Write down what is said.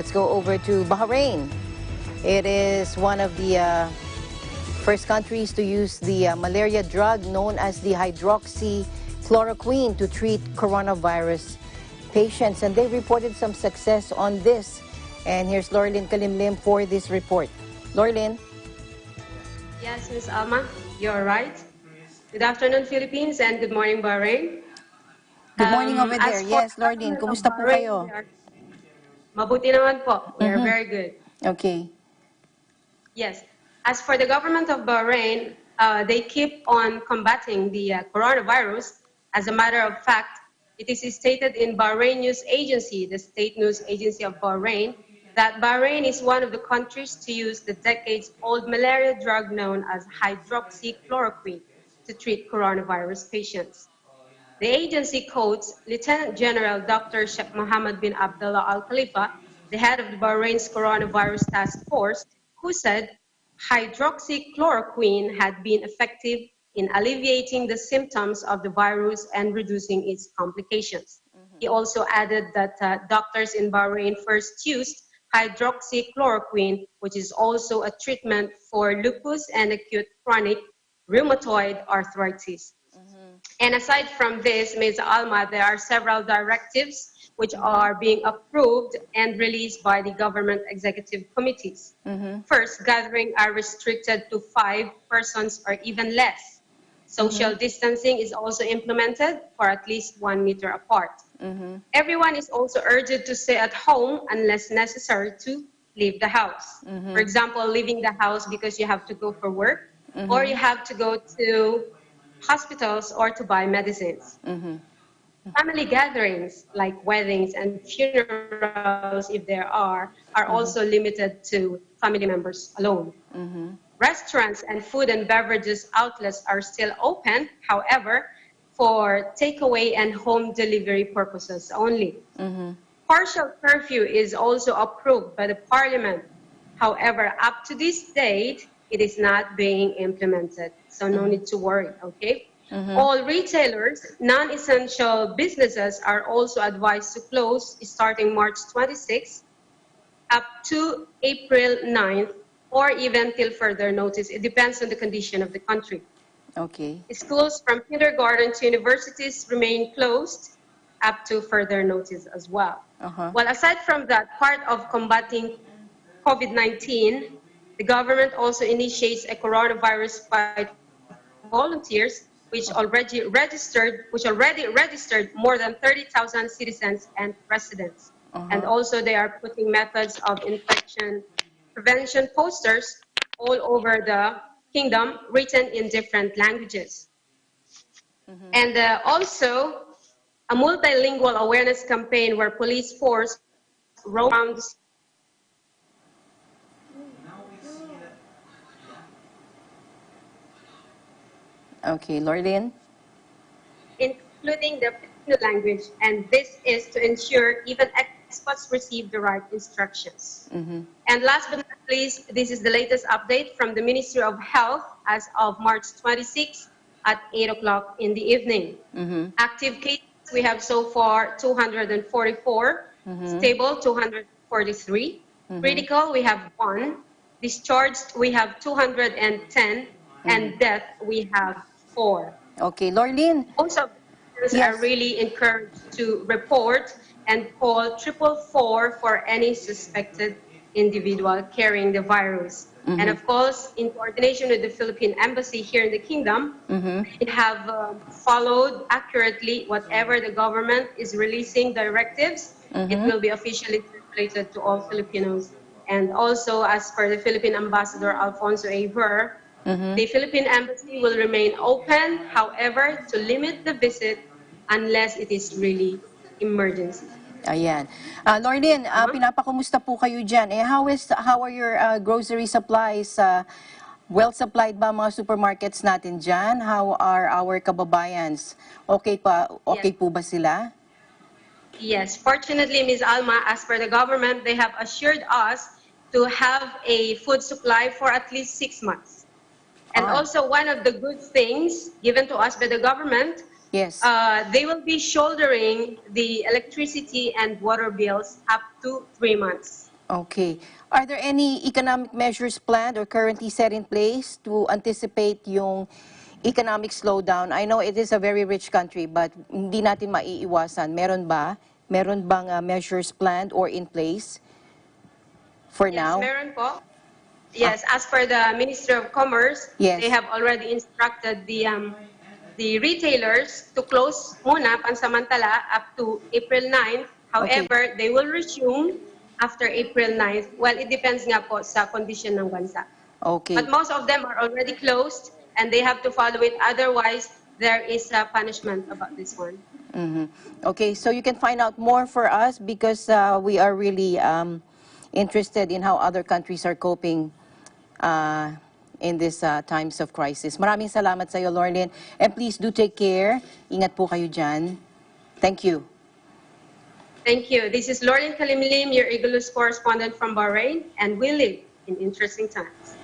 let's go over to Bahrain. It is one of the first countries to use the malaria drug known as the hydroxychloroquine to treat coronavirus patients. And they reported some success on this. And here's Lorlyn Kalimlim for this report. Lorlyn? Yes, Ms. Alma, you're right. Good afternoon, Philippines, and good morning, Bahrain. Good morning over there. Yes, Lorlyn, kumusta po kayo? Mabuti naman po. We are very good. Okay. Yes. As for the government of Bahrain, they keep on combating the coronavirus. As a matter of fact, it is stated in Bahrain News Agency, the state news agency of Bahrain, that Bahrain is one of the countries to use the decades-old malaria drug known as hydroxychloroquine to treat coronavirus patients. The agency quotes Lieutenant General Dr. Sheikh Mohammed bin Abdullah Al Khalifa, the head of the Bahrain's coronavirus task force, who said hydroxychloroquine had been effective in alleviating the symptoms of the virus and reducing its complications. He also added that doctors in Bahrain first used hydroxychloroquine, which is also a treatment for lupus and acute chronic rheumatoid arthritis. And aside from this, Ms. Alma, there are several directives which are being approved and released by the government executive committees. First, gatherings are restricted to 5 persons or even less. Social distancing is also implemented for at least 1 meter apart. Everyone is also urged to stay at home unless necessary to leave the house. For example, leaving the house because you have to go for work or you have to go to hospitals or to buy medicines. Family gatherings like weddings and funerals, if there are also limited to family members alone. Restaurants and food and beverages outlets are still open, however, for takeaway and home delivery purposes only. Partial curfew is also approved by the parliament. However, up to this date, it is not being implemented, so no need to worry, okay? All retailers, non-essential businesses are also advised to close starting March 26th up to April 9th, or even till further notice. It depends on the condition of the country. Okay. Schools from kindergarten to universities remain closed up to further notice as well. Well, aside from that, part of combating COVID-19, the government also initiates a coronavirus fight volunteers, which already registered more than 30,000 citizens and residents. And also they are putting methods of infection prevention posters all over the kingdom written in different languages. And also a multilingual awareness campaign where police force roams. Okay, Lorlyn? Including the Filipino language, and this is to ensure even experts receive the right instructions. And last but not least, this is the latest update from the Ministry of Health as of March 26 at 8 o'clock in the evening. Active cases, we have so far 244, stable 243, critical we have 1, discharged we have 210, and death we have 4. Okay, Lorlyn. Also, are really encouraged to report and call 444 for any suspected individual carrying the virus. And of course, in coordination with the Philippine Embassy here in the Kingdom, we have followed accurately whatever the government is releasing directives. It will be officially translated to all Filipinos. And also, as per the Philippine Ambassador Alfonso A. Ver, the Philippine Embassy will remain open, however, to limit the visit unless it is really emergency. Ayan. Lorlyn, pinapakumusta po kayo dyan? How are your grocery supplies? Well supplied ba mga supermarkets natin dyan? How are our kababayans? Okay po ba sila? Yes, fortunately, Ms. Alma, as per the government, they have assured us to have a food supply for at least 6 months. And also one of the good things given to us by the government, they will be shouldering the electricity and water bills up to 3 months. Okay. Are there any economic measures planned or currently set in place to anticipate yung economic slowdown? I know it is a very rich country, but hindi natin maiiwasan. Meron ba? Meron bang measures planned or in place for Yes, now? meron po. Yes, as per the Ministry of Commerce, Yes. they have already instructed the retailers to close muna pansamantala up to April 9. However, they will resume after April 9. Well, it depends nga po sa condition ng bansa. Okay. But most of them are already closed and they have to follow it. Otherwise, there is a punishment about this one. Okay, so you can find out more for us because we are really interested in how other countries are coping in these times of crisis. Maraming salamat sa iyo, Lorlyn. And please do take care. Ingat po kayo dyan. Thank you. Thank you. This is Lorlyn Kalimlim, your Eagle News correspondent from Bahrain, and we live in interesting times.